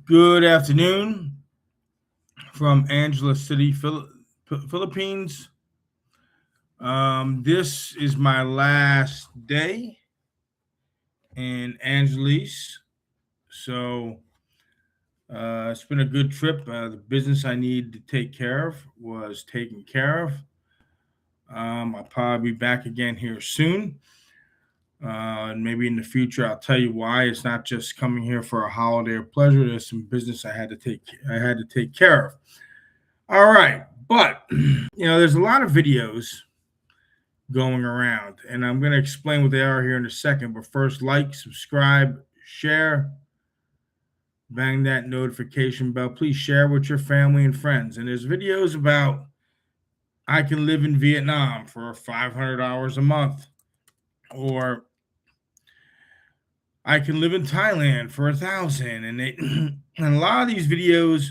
Good afternoon from Angela City, Philippines. This is my last day in Angeles, so it's been a good trip. The business I need to take care of was taken care of. I'll probably be back again here soon. And maybe in the future, I'll tell you why. It's not just coming here for a holiday or pleasure. There's some business I had to take care of. All right, but there's a lot of videos going around, and I'm going to explain what they are here in a second. But first, like, subscribe, share, bang that notification bell. Please share with your family and friends. And there's videos about I can live in Vietnam for $500 a month, or I can live in Thailand for 1,000. And a lot of these videos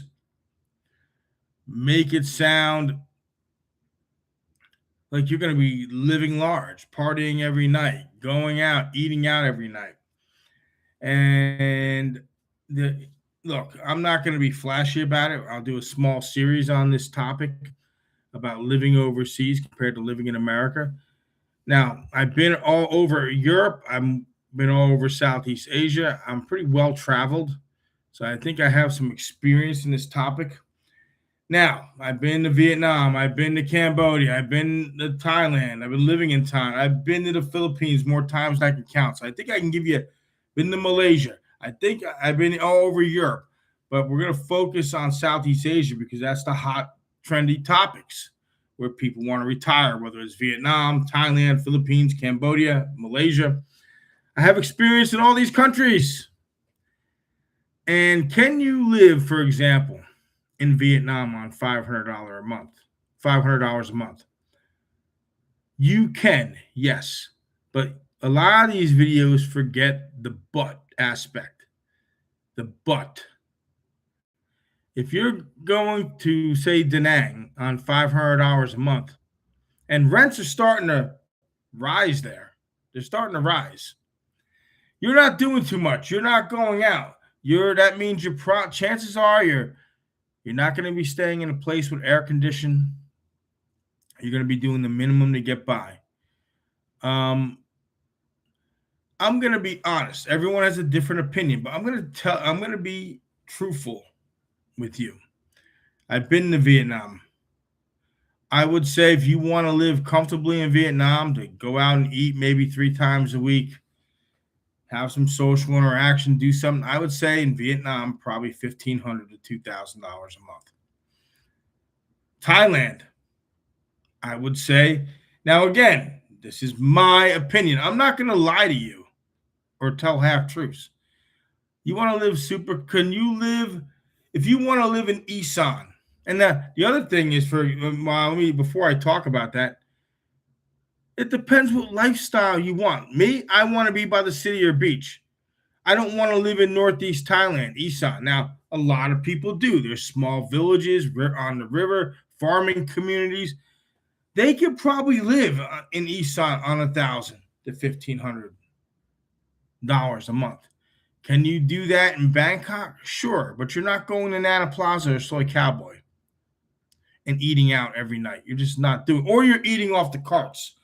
make it sound like you're going to be living large, partying every night, going out, eating out every night. And look, I'm not going to be flashy about it. I'll do a small series on this topic about living overseas compared to living in America. Now, I've been all over Europe. I've been all over Southeast Asia. I'm pretty well traveled. So I think I have some experience in this topic. Now, I've been to Vietnam, I've been to Cambodia, I've been to Thailand, I've been living in Thailand, I've been to the Philippines more times than I can count. So I think I can give you, been to Malaysia. I think I've been all over Europe, but we're going to focus on Southeast Asia because that's the hot, trendy topics where people want to retire, whether it's Vietnam, Thailand, Philippines, Cambodia, Malaysia. I have experience in all these countries. And can you live, for example, in Vietnam on $500 a month, $500 a month? You can, yes, but a lot of these videos forget the but aspect. The but. If you're going to say Da Nang on $500 a month, and rents are starting to rise there, they're starting to rise. You're not doing too much. You're not going out. That means your chances are you're not going to be staying in a place with air conditioning. You're going to be doing the minimum to get by. I'm going to be honest. Everyone has a different opinion, but I'm going to be truthful with you. I've been to Vietnam. I would say if you want to live comfortably in Vietnam, to go out and eat maybe 3 times a week, have some social interaction, do something, I would say in Vietnam, probably $1,500 to $2,000 a month. Thailand, I would say, now again, this is my opinion. I'm not going to lie to you or tell half truths. You want to live if you want to live in Isan, and the other thing is before I talk about that, it depends what lifestyle you want. Me, I want to be by the city or beach. I don't want to live in Northeast Thailand, Isan. Now, a lot of people do. There's small villages on the river, farming communities. They could probably live in Isan on $1,000 to $1,500 a month. Can you do that in Bangkok? Sure, but you're not going to Nana Plaza or Soy Cowboy and eating out every night. You're just not doing, or you're eating off the carts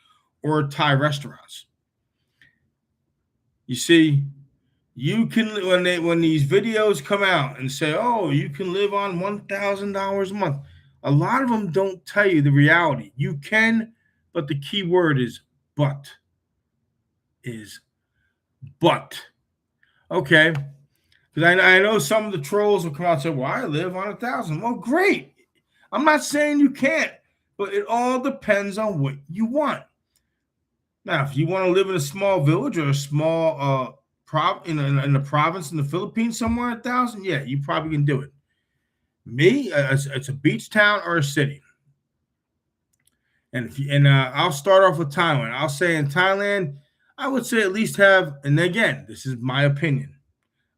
or Thai restaurants. You see, you can, when these videos come out and say, oh, you can live on $1,000 a month, a lot of them don't tell you the reality. You can, but the key word is but. Okay, because I know some of the trolls will come out and say, well, I live on 1,000. Well, great. I'm not saying you can't, but it all depends on what you want. Now, if you want to live in a small village or a small in the province in the Philippines somewhere, 1,000, yeah, you probably can do it. Me, it's a beach town or a city. And I'll start off with Thailand. I'll say in Thailand, I would say at least have, and again, this is my opinion,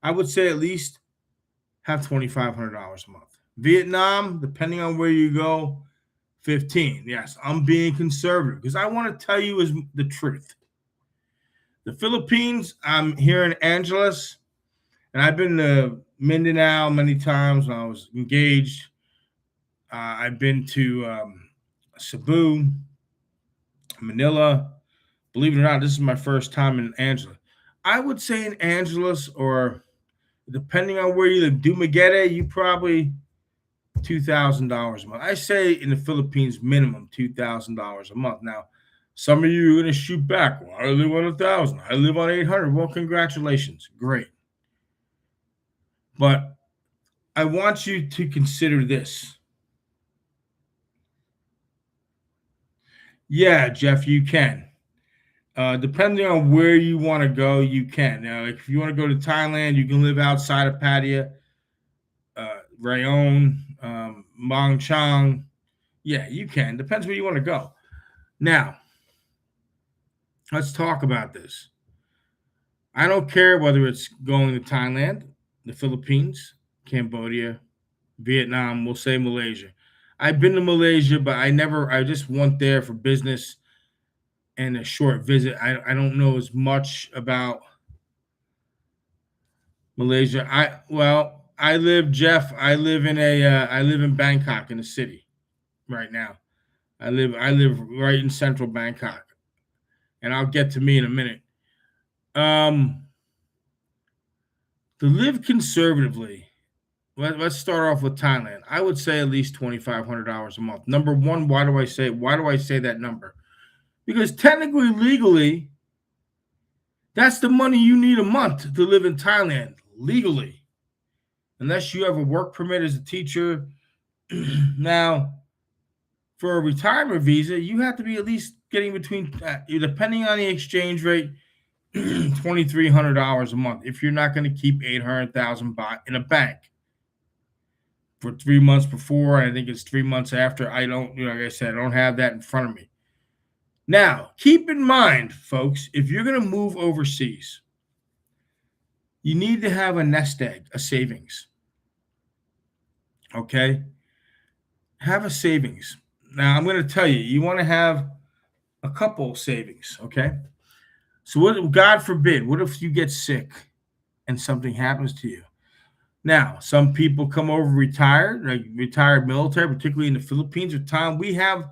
I would say at least have $2,500 a month. Vietnam, depending on where you go, 15. Yes, I'm being conservative because I want to tell you is the truth. The Philippines, I'm here in Angeles, and I've been to Mindanao many times when I was engaged. I've been to Cebu, Manila. Believe it or not, this is my first time in Angela. I would say in Angeles, or depending on where you live, Dumaguete, you probably $2,000 a month. I say in the Philippines, minimum $2,000 a month. Now, some of you are going to shoot back. Well, I live on 1,000. I live on 800. Well, congratulations, great. But I want you to consider this. Yeah, Jeff, you can. Depending on where you want to go, you can. Now, if you want to go to Thailand, you can live outside of Pattaya, Rayong, Mong Chang. Yeah, you can. Depends where you want to go. Now, let's talk about this. I don't care whether it's going to Thailand, the Philippines, Cambodia, Vietnam, we'll say Malaysia. I've been to Malaysia, but I just went there for business and a short visit. I don't know as much about Malaysia. I live in Bangkok in the city right now. I live right in central Bangkok, and I'll get to me in a minute. To live conservatively, let's start off with Thailand. I would say at least $2,500 a month. Number one, why do I say that number? Because technically, legally, that's the money you need a month to live in Thailand legally, unless you have a work permit as a teacher. Now, for a retirement visa, you have to be at least getting between, depending on the exchange rate, $2,300 a month if you're not going to keep 800,000 baht in a bank for 3 months before. I think it's 3 months after. I don't, like I said, I don't have that in front of me. Now, keep in mind, folks, if you're going to move overseas, you need to have a nest egg, a savings. Okay? Have a savings. Now, I'm going to tell you, you want to have a couple savings, okay? So, what, God forbid, what if you get sick and something happens to you? Now, some people come over retired, like retired military, particularly in the Philippines or Thailand.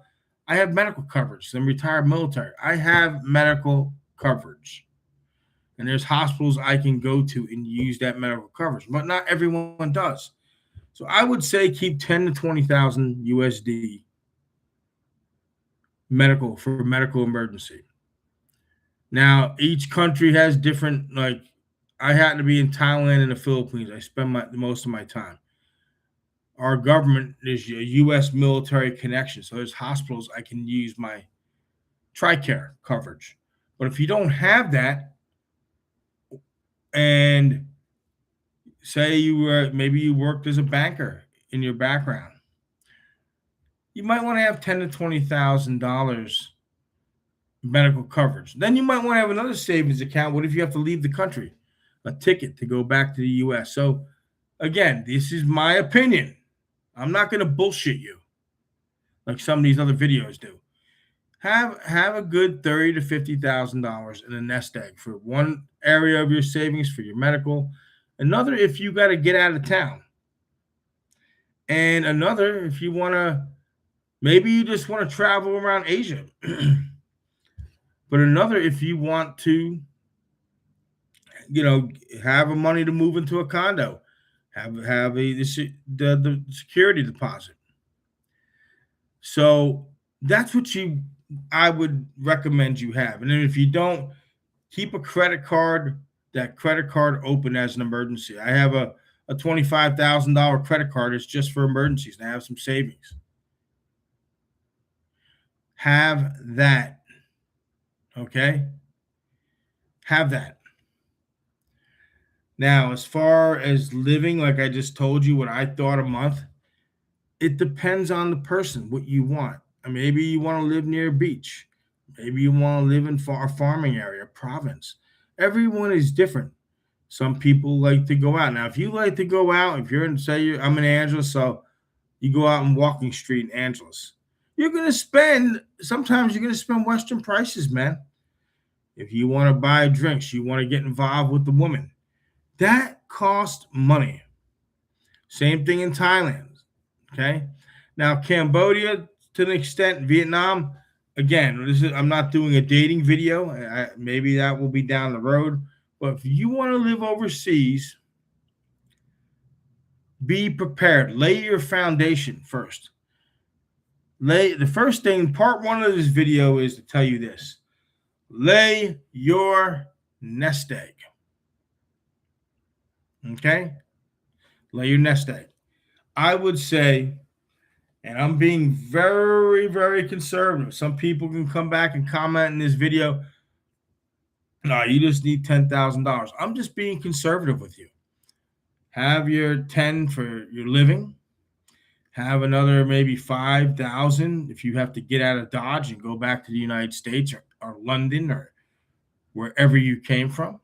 I have medical coverage. I'm retired military. I have medical coverage. And there's hospitals I can go to and use that medical coverage, but not everyone does. So I would say keep 10 to 20,000 USD for medical emergency. Now, each country has different, like I happen to be in Thailand and the Philippines. I spend most of my time. Our government is a U.S. military connection. So there's hospitals I can use my TRICARE coverage. But if you don't have that, and say maybe you worked as a banker in your background, you might want to have $10,000 to $20,000 medical coverage. Then you might want to have another savings account. What if you have to leave the country? A ticket to go back to the U.S. So again, this is my opinion. I'm not going to bullshit you like some of these other videos do. Have a good $30,000 to $50,000 in a nest egg for one area of your savings for your medical. Another, if you got to get out of town. And another, if you want to, maybe you just want to travel around Asia. But another, if you want to, have a money to move into a condo, have the security deposit. So that's what I would recommend you have. And then if you don't, keep a credit card, that credit card open as an emergency. I have a $25,000 credit card. It's just for emergencies, and I have some savings. Have that. Okay? Have that. Now, as far as living, like I just told you what I thought a month, it depends on the person, what you want. Maybe you want to live near a beach. Maybe you want to live in a farming area, province. Everyone is different. Some people like to go out. Now, if you like to go out, if you're I'm in Angeles, so you go out on Walking Street in Angeles, sometimes you're going to spend Western prices, man. If you want to buy drinks, you want to get involved with the woman, that costs money. Same thing in Thailand. Okay. Now, Cambodia, to an extent, Vietnam, again, I'm not doing a dating video. Maybe that will be down the road. But if you want to live overseas, be prepared. Lay your foundation first. The first thing, part one of this video is to tell you this. Lay your nest egg. Okay? Lay your nest egg. I would say, and I'm being very, very conservative. Some people can come back and comment in this video, no, you just need $10,000. I'm just being conservative with you. Have your 10 for your living. Have another maybe 5,000 if you have to get out of Dodge and go back to the United States or London or wherever you came from.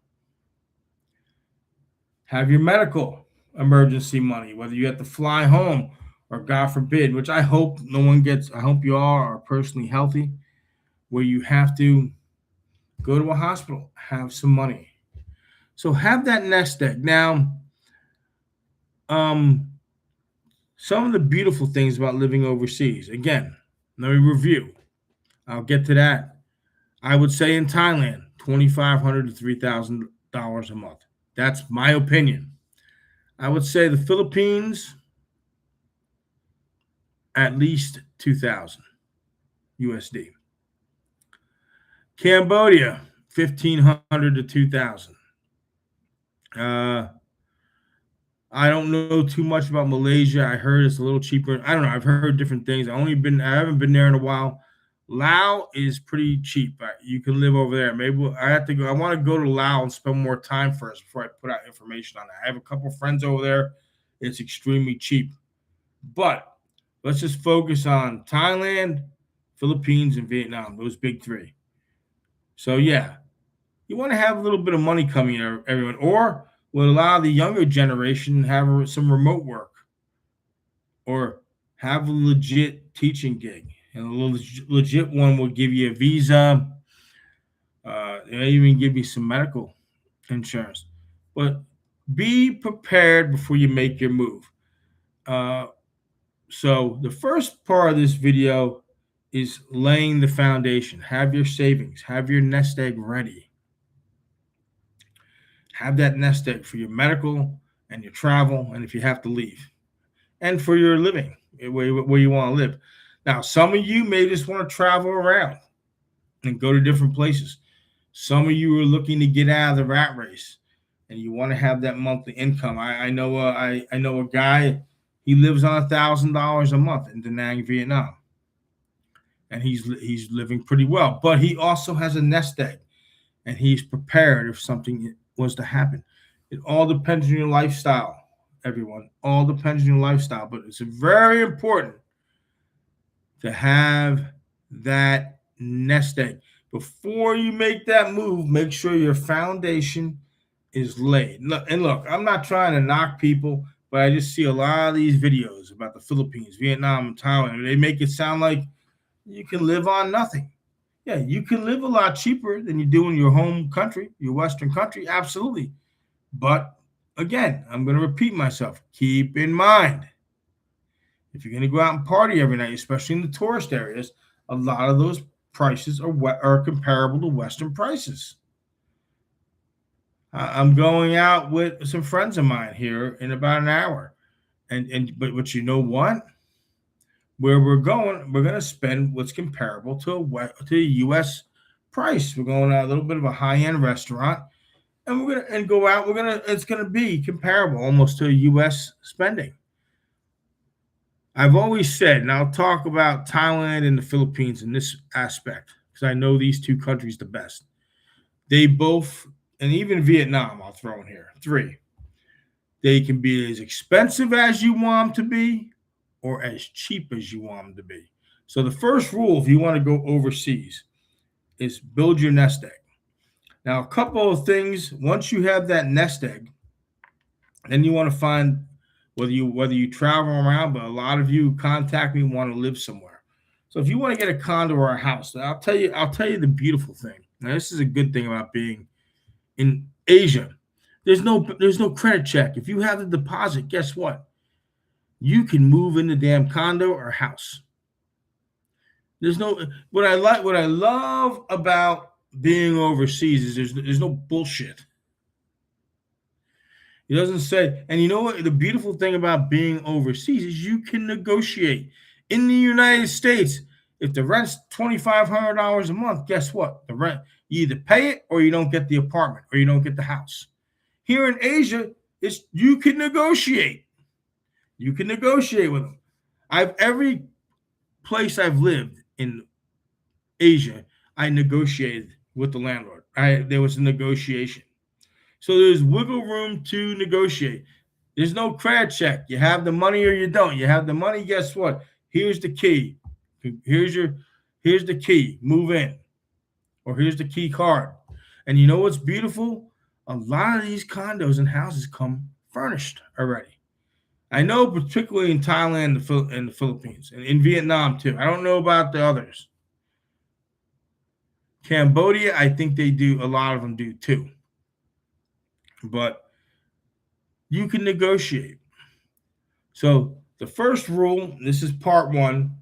Have your medical emergency money, whether you have to fly home or, God forbid, which I hope no one gets. I hope you all are personally healthy, where you have to go to a hospital, have some money. So have that nest egg. Now, some of the beautiful things about living overseas. Again, let me review. I'll get to that. I would say in Thailand, $2,500 to $3,000 a month. That's my opinion. I would say the Philippines, at least 2,000 USD. Cambodia, 1,500 to 2,000. I don't know too much about Malaysia. I heard it's a little cheaper. I don't know. I've heard different things. I haven't been there in a while. Laos is pretty cheap. You can live over there. Maybe I have to go. I want to go to Laos and spend more time first before I put out information on it. I have a couple of friends over there. It's extremely cheap. But let's just focus on Thailand, Philippines, and Vietnam. Those big three. So yeah, you want to have a little bit of money coming in, everyone, or will allow the younger generation to have some remote work or have a legit teaching gig. And a legit one will give you a visa. They even give you some medical insurance. But be prepared before you make your move. So the first part of this video is laying the foundation. Have your savings. Have your nest egg ready. Have that nest egg for your medical and your travel, and if you have to leave, and for your living, where you want to live. Now, some of you may just want to travel around and go to different places. Some of you are looking to get out of the rat race, and you want to have that monthly income. I know a guy. He lives on $1,000 a month in Da Nang, Vietnam, and he's living pretty well. But he also has a nest egg, and he's prepared if something was to happen. It all depends on your lifestyle, everyone. All depends on your lifestyle, but it's very important to have that nest egg. Before you make that move, make sure your foundation is laid. And look, I'm not trying to knock people, but I just see a lot of these videos about the Philippines, Vietnam, and Thailand. They make it sound like you can live on nothing. Yeah, you can live a lot cheaper than you do in your home country, your Western country, absolutely. But again, I'm going to repeat myself. Keep in mind, if you're going to go out and party every night, especially in the tourist areas, a lot of those prices are comparable to Western prices. I'm going out with some friends of mine here in about an hour, but you know what? Where we're going to spend what's comparable to a U.S. price. We're going to a little bit of a high-end restaurant, and it's gonna be comparable almost to a U.S. spending. I've always said, and I'll talk about Thailand and the Philippines in this aspect because I know these two countries the best. They both, and even Vietnam, I'll throw in here, 3. They can be as expensive as you want them to be, or as cheap as you want them to be. So the first rule, if you want to go overseas, is build your nest egg. Now, a couple of things. Once you have that nest egg, then you want to find whether you travel around, but a lot of you contact me want to live somewhere. So if you want to get a condo or a house, I'll tell you the beautiful thing. Now, this is a good thing about being in Asia. There's no credit check. If you have the deposit, guess what? you can move in the damn condo or house. There's no what I love about being overseas is there's no bullshit. He doesn't say, and you know what? The beautiful thing about being overseas is you can negotiate. In the United States, if the rent's $2,500 a month, guess what? The rent, you either pay it or you don't get the apartment or you don't get the house. Here in Asia, it's you can negotiate. You can negotiate with them. Every place I've lived in Asia, I negotiated with the landlord. There was a negotiation. So there's wiggle room to negotiate. There's no credit check. You have the money or you don't. You have the money, guess what? Here's the key. Here's the key. Move in. Or here's the key card. And you know what's beautiful? A lot of these condos and houses come furnished already. I know particularly in Thailand and the Philippines and in Vietnam too. I don't know about the others. Cambodia, I think they do. A lot of them do too. But you can negotiate. So the first rule, this is part one.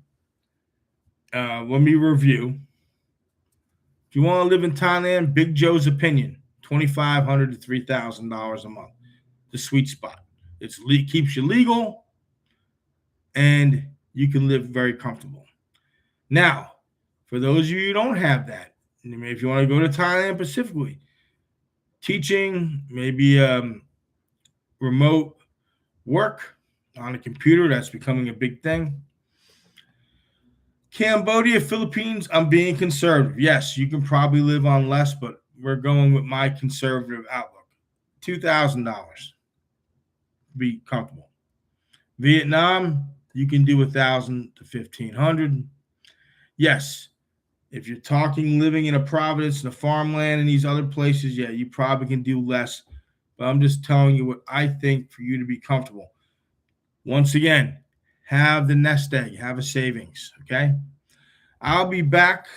Let me review. If you want to live in Thailand, Big Joe's opinion, $2,500 to $3,000 a month, the sweet spot. It keeps you legal, and you can live very comfortable. Now, for those of you who don't have that, if you want to go to Thailand specifically, teaching, maybe remote work on a computer, that's becoming a big thing. Cambodia, Philippines, I'm being conservative. Yes, you can probably live on less, but we're going with my conservative outlook. $2,000 to be comfortable. Vietnam, you can do $1,000 to $1,500. Yes, if you're talking living in a province, in a farmland, in these other places, yeah, you probably can do less. But I'm just telling you what I think for you to be comfortable. Once again, have the nest egg, have a savings, okay? I'll be back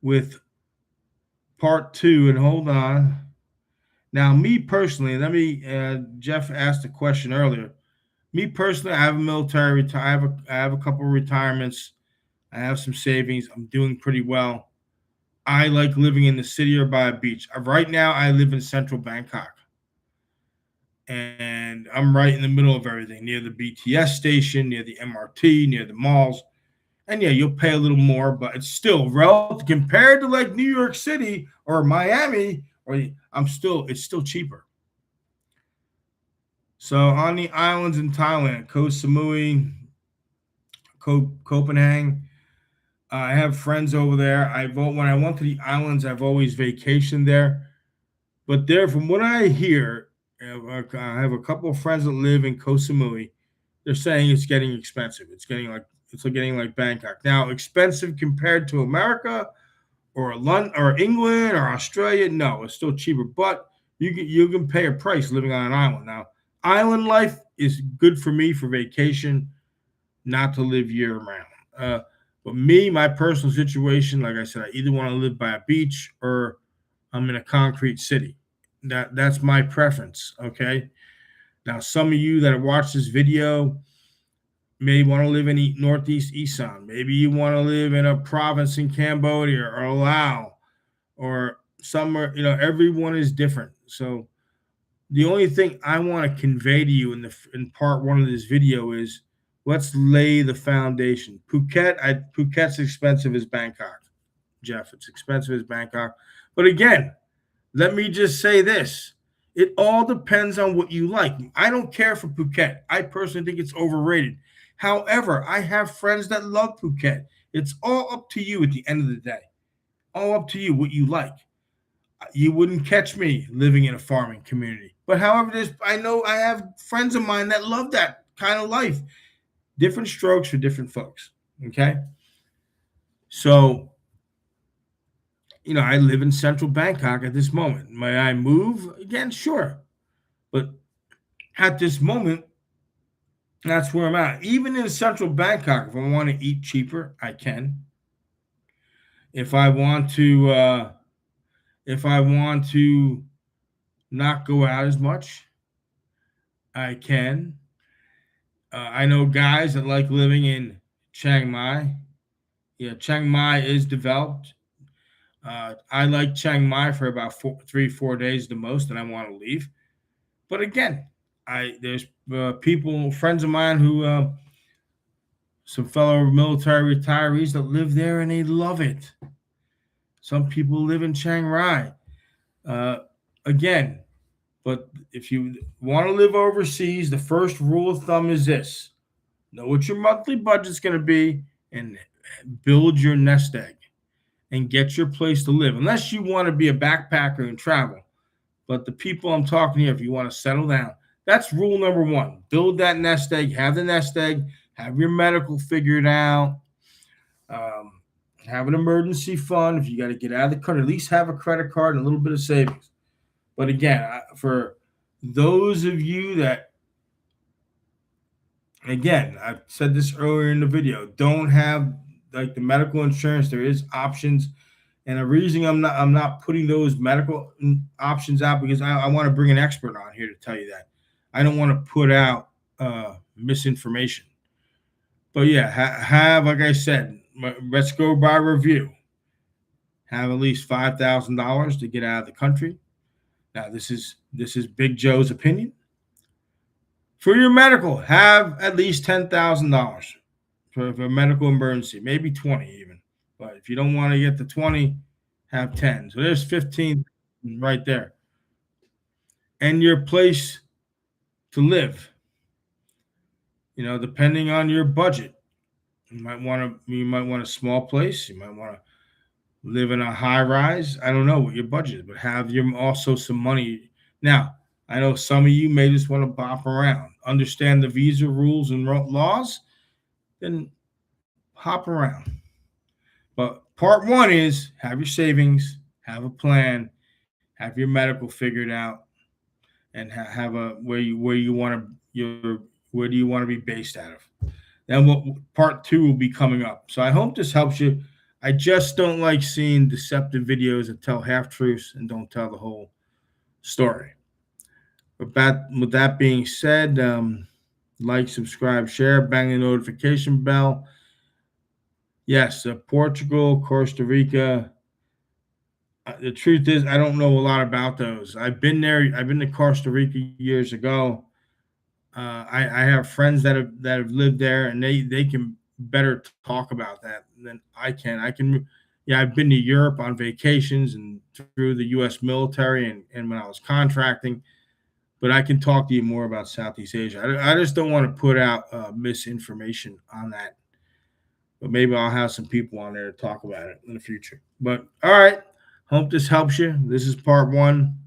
with part two, and hold on. Now, me personally, Jeff asked a question earlier. Me personally, I have a military, I have a couple of retirements. I have some savings. I'm doing pretty well. I like living in the city or by a beach. Right now, I live in central Bangkok. And I'm right in the middle of everything, near the BTS station, near the MRT, near the malls. And yeah, you'll pay a little more, but it's still relative compared to like New York City or Miami, it's still cheaper. So on the islands in Thailand, Koh Samui, Copenhagen, I have friends over there. When I went to the islands, I've always vacationed there. But there, from what I hear, I have a couple of friends that live in Koh Samui. They're saying it's getting expensive. It's getting like Bangkok. Now, expensive compared to America or London or England or Australia? No, it's still cheaper. But you can pay a price living on an island. Now, island life is good for me for vacation, not to live year round. But me, my personal situation, like I said, I either want to live by a beach or I'm in a concrete city. That's my preference, okay? Now, some of you that have watched this video may want to live in Northeast Isan. Maybe you want to live in a province in Cambodia or Laos or somewhere, everyone is different. So the only thing I want to convey to you in part one of this video is let's lay the foundation. Phuket's expensive as Bangkok, Jeff. It's expensive as Bangkok. But again, let me just say this. It all depends on what you like. I don't care for Phuket. I personally think it's overrated. However, I have friends that love Phuket. It's all up to you at the end of the day. All up to you what you like. You wouldn't catch me living in a farming community. But however, I know I have friends of mine that love that kind of life. Different strokes for different folks. Okay? So, I live in central Bangkok at this moment. May I move again? Sure. But at this moment, that's where I'm at. Even in central Bangkok, if I want to eat cheaper, I can. If I want to not go out as much, I can. I know guys that like living in Chiang Mai. Yeah, Chiang Mai is developed. I like Chiang Mai for about 3, 4 days the most, and I want to leave. But again, there's people, friends of mine who, some fellow military retirees that live there and they love it. Some people live in Chiang Rai. Uh, again, but if you want to live overseas, the first rule of thumb is this: know what your monthly budget's going to be and build your nest egg and get your place to live. Unless you want to be a backpacker and travel. But the people I'm talking here, if you want to settle down, that's rule number one. Build that nest egg, have the nest egg, have your medical figured out, um, have an emergency fund. If you got to get out of the country, at least have a credit card and a little bit of savings. But again, for those of you that, again, I've said this earlier in the video, don't have like the medical insurance, there is options. And the reason I'm not putting those medical options out because I want to bring an expert on here to tell you that. I don't want to put out misinformation. But yeah, have like I said, let's go by review. Have at least $5,000 to get out of the country. Now this is Big Joe's opinion. For your medical, have at least $10,000 for a medical emergency, maybe 20 even. But if you don't want to get the 20, have 10. So there's 15 right there. And your place to live. You know, depending on your budget. You might want a small place. You might want to live in a high rise. I don't know what your budget is, but have also some money. Now, I know some of you may just want to bop around, understand the visa rules and laws, then hop around. But part one is have your savings, have a plan, have your medical figured out, and have a where you want to where do you want to be based out of. Then part two will be coming up. So I hope this helps you. I just don't like seeing deceptive videos that tell half truths and don't tell the whole story. With that being said, like, subscribe, share, bang the notification bell. Yes, Portugal, Costa Rica. The truth is, I don't know a lot about those. I've been there. I've been to Costa Rica years ago. I have friends that have lived there, and they can better talk about that than I can. Yeah, I've been to Europe on vacations and through the U.S. military and when I was contracting, but I can talk to you more about Southeast Asia. I just don't want to put out misinformation on that. But maybe I'll have some people on there to talk about it in the future. But all right, hope this helps you. This is part one.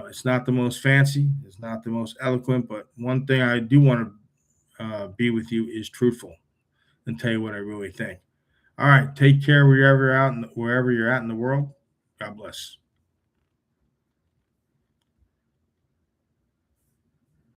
It's not the most fancy, it's not the most eloquent, but one thing I do want to be with you is truthful and tell you what I really think. All right, take care wherever you're at in the world. God bless.